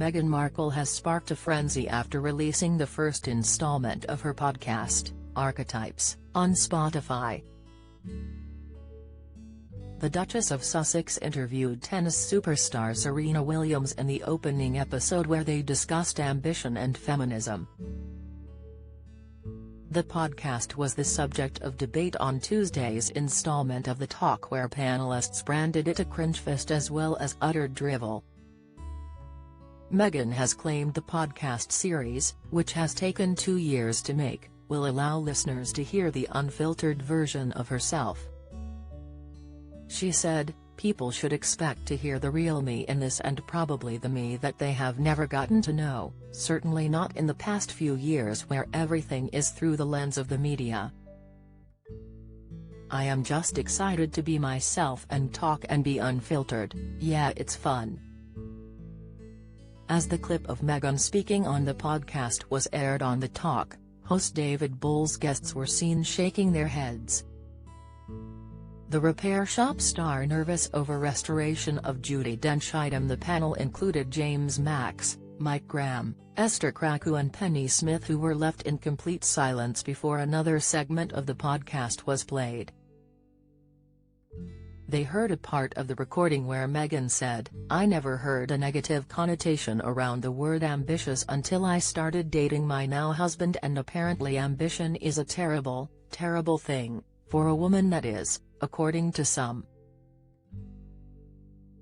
Meghan Markle has sparked a frenzy after releasing the first installment of her podcast, Archetypes, on Spotify. The Duchess of Sussex interviewed tennis superstar Serena Williams in the opening episode where they discussed ambition and feminism. The podcast was the subject of debate on Tuesday's installment of the talk, where panelists branded it a cringefest as well as utter drivel. Meghan has claimed the podcast series, which has taken 2 years to make, will allow listeners to hear the unfiltered version of herself. She said, "People should expect to hear the real me in this, and probably the me that they have never gotten to know, certainly not in the past few years where everything is through the lens of the media. I am just excited to be myself and talk and be unfiltered. Yeah, it's fun." As the clip of Meghan speaking on the podcast was aired on The Talk, host David Bull's guests were seen shaking their heads. The repair shop star nervous over restoration of Judi Dench item. The panel included James Max, Mike Graham, Esther Krakow and Penny Smith, who were left in complete silence before another segment of the podcast was played. They heard a part of the recording where Meghan said, "I never heard a negative connotation around the word ambitious until I started dating my now husband, and apparently ambition is a terrible, terrible thing, for a woman, that is, according to some."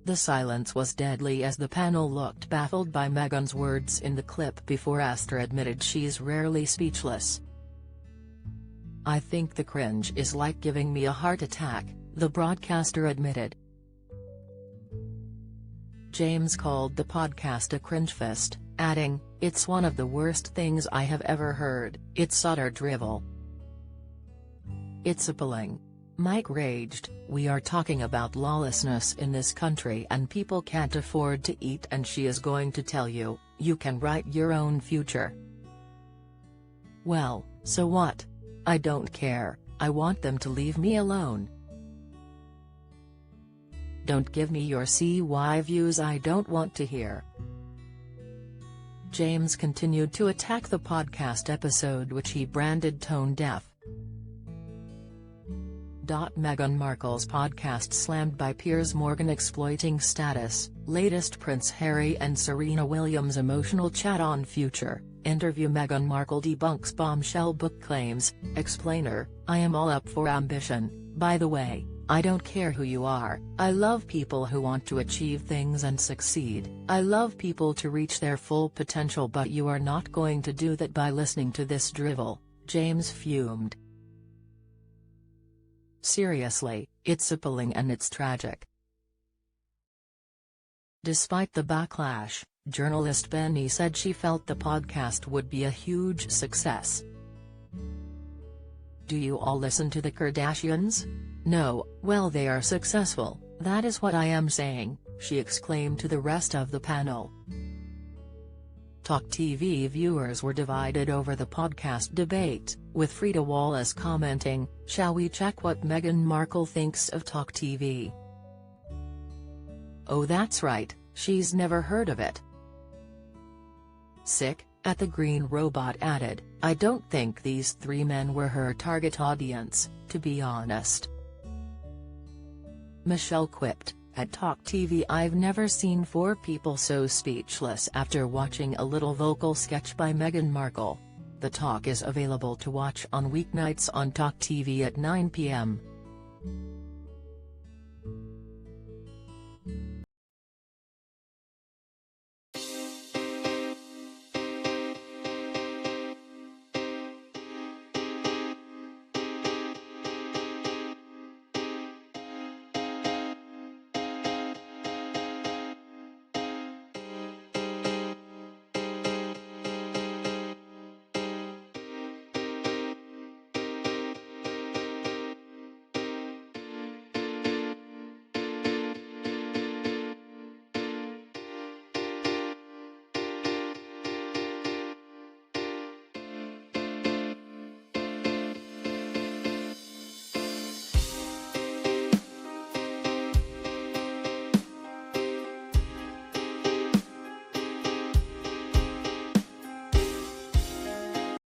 The silence was deadly as the panel looked baffled by Meghan's words in the clip before Esther admitted she's rarely speechless. "I think the cringe is like giving me a heart attack," the broadcaster admitted. James called the podcast a cringefest, adding, "It's one of the worst things I have ever heard. It's utter drivel. It's appalling." Mike raged, "We are talking about lawlessness in this country and people can't afford to eat, and she is going to tell you, you can write your own future. Well, so what? I don't care, I want them to leave me alone. Don't give me your CY views, I don't want to hear." James continued to attack the podcast episode, which he branded tone-deaf. Meghan Markle's podcast slammed by Piers Morgan exploiting status. Latest Prince Harry and Serena Williams emotional chat on future interview. Meghan Markle debunks bombshell book claims. Explainer, "I am all up for ambition, by the way. I don't care who you are. I love people who want to achieve things and succeed. I love people to reach their full potential, but you are not going to do that by listening to this drivel," James fumed. "Seriously, it's appalling and it's tragic." Despite the backlash, journalist Benny said she felt the podcast would be a huge success. "Do you all listen to the Kardashians? No, well, they are successful, that is what I am saying," she exclaimed to the rest of the panel. TalkTV viewers were divided over the podcast debate, with Frida Wallace commenting, "Shall we check what Meghan Markle thinks of TalkTV? Oh, that's right, she's never heard of it." Sick, at the Green Robot added, "I don't think these 3 men were her target audience, to be honest." Michelle quipped, at TalkTV, "I've never seen 4 people so speechless after watching a little vocal sketch by Meghan Markle." The talk is available to watch on weeknights on TalkTV at 9 p.m.